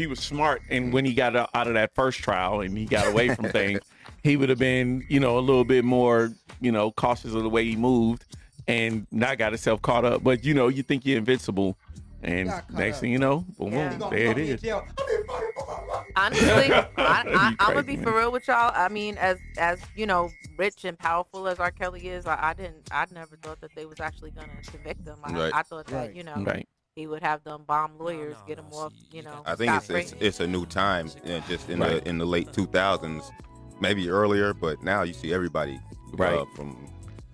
was smart and when he got out of that first trial and he got away from things, he would have been, a little bit more, cautious of the way he moved and not got himself caught up. But you think you're invincible, and next thing you know, boom, there it is. Honestly, I'm gonna be for real with y'all. I mean, as rich and powerful as R. Kelly is, I never thought that they was actually gonna convict him. I thought that he would have them bomb lawyers get him off. I think it's a new time, just in the late 2000s, maybe earlier, but now you see everybody from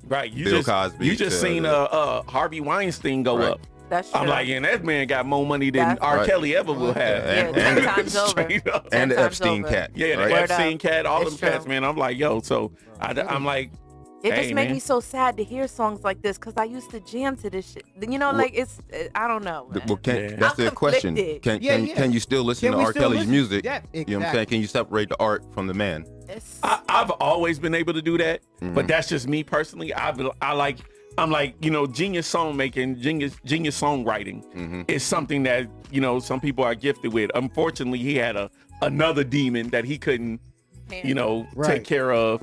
Bill Cosby. You just seen Harvey Weinstein go up. That's true. I'm like, and that man got more money than R. Kelly ever will have. And 10 times over. And the Epstein cat. Yeah, the Epstein cat, all them cats, man. I'm like, yo, so I'm like, it just made me so sad to hear songs like this because I used to jam to this shit. I don't know. Well, that's the question. Can you still listen to R. Kelly's music? Yeah, exactly. You know what I'm saying? Can you separate the art from the man? I've always been able to do that, but that's just me personally. I'm like, genius songmaking, genius songwriting is something that, some people are gifted with. Unfortunately, he had another demon that he couldn't, take care of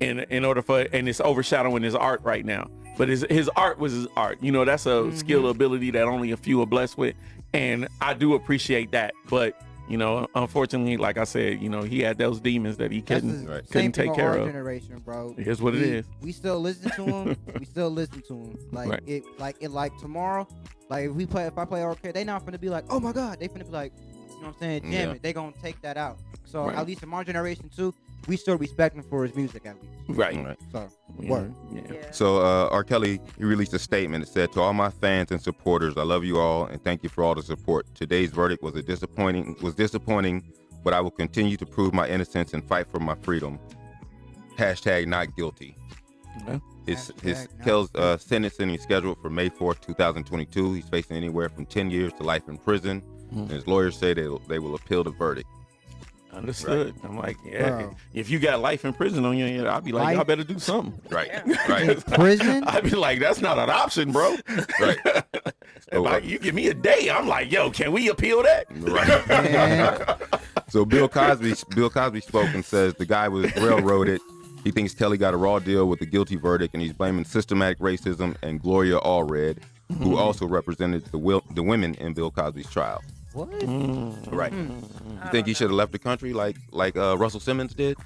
in order for, and it's overshadowing his art right now. But his art was his art. That's a skill ability that only a few are blessed with. And I do appreciate that. But, unfortunately, like I said, he had those demons that he couldn't take care of. Generation, bro. Here's what it is. We still listen to him. Like tomorrow, like if I play R.K., they not finna be like, oh my God, they finna be like, what I'm saying? Damn it, they gonna take that out. So at least in my generation too, we still respect him for his music at least. Right. So word. Yeah. So R. Kelly, he released a statement that said, "To all my fans and supporters, I love you all and thank you for all the support. Today's verdict was disappointing, but I will continue to prove my innocence and fight for my freedom. # not guilty." Kel's sentencing is scheduled for May 4th, 2022. He's facing anywhere from 10 years to life in prison. And his lawyers say they will appeal the verdict. Understood. Right. I'm like, if you got life in prison on your head, I'll be like, y'all better do something. Right. Prison? I'd be like, that's not an option, bro. Right. Like, you give me a day, I'm like, yo, can we appeal that? Right. So Bill Cosby spoke and says the guy was railroaded. He thinks Kelly got a raw deal with the guilty verdict, and he's blaming systematic racism and Gloria Allred, who also represented the women in Bill Cosby's trial. What? Right. You think he should have left the country like Russell Simmons did?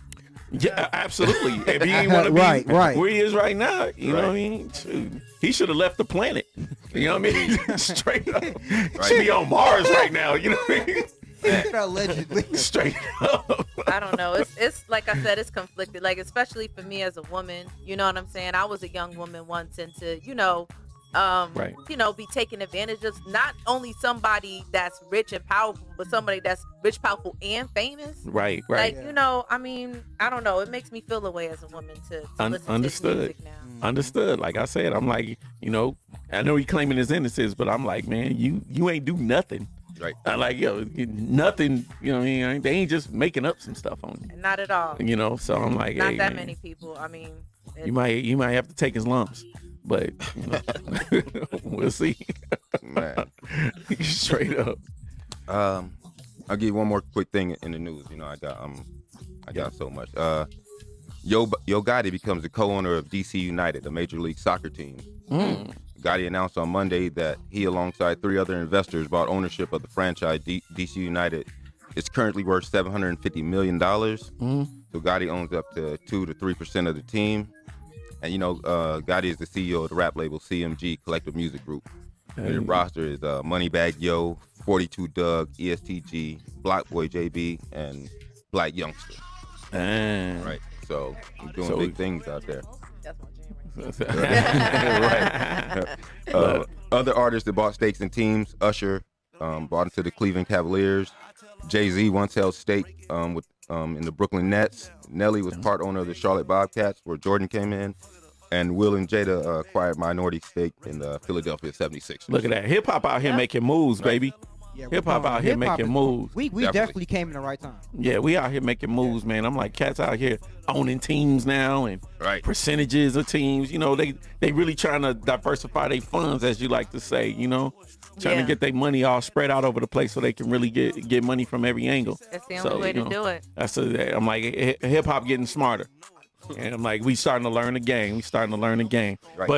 Yeah, absolutely. If he ain't want to be where he is right now, you know what I mean? He should have left the planet. You know what I mean? Straight up. Should be on Mars right now. You know what I mean? Allegedly. Straight up. I don't know. It's like I said, it's conflicted. Like, especially for me as a woman, you know what I'm saying? I was a young woman once, and to, be taken advantage of, not only somebody that's rich and powerful, but somebody that's rich, powerful, and famous. Right. Like, I mean, I don't know. It makes me feel a way as a woman to listen to his music now. Understood. Like I said, I'm like, I know he claiming his innocence, but I'm like, man, you ain't do nothing. Right. I'm like, nothing, they ain't just making up some stuff on you. Not at all. So I'm like, not that many people. I mean, you might have to take his lumps, but we'll see. Man. Straight up. I'll give you one more quick thing in the news. I got so much. Yo Gotti becomes the co-owner of DC United, a Major League Soccer team. Gotti announced on Monday that he, alongside 3 other investors, bought ownership of the franchise DC United. It's currently worth $750 million. So Gotti owns up to 2 to 3% of the team. And Gotti is the CEO of the rap label CMG Collective Music Group. The roster is Moneybagg Yo, 42 Doug, ESTG, Block Boy JB, and Black Youngster. Right. So he's doing big things out there. Right. Other artists that bought stakes in teams: Usher bought into the Cleveland Cavaliers. Jay-Z once held stake in the Brooklyn Nets. Nelly was part owner of the Charlotte Bobcats, where Jordan came in. and Will and Jada acquired minority stake in Philadelphia 76ers. Look at that. Hip hop out here making moves, baby. Hip hop out here making moves. We definitely came in the right time. Yeah, we out here making moves, man. I'm like, cats out here owning teams now and percentages of teams. You know, they really trying to diversify their funds, as you like to say. You know, trying to get their money all spread out over the place so they can really get money from every angle. That's the only way to do it. I'm like, hip hop getting smarter. And I'm like, we starting to learn the game. But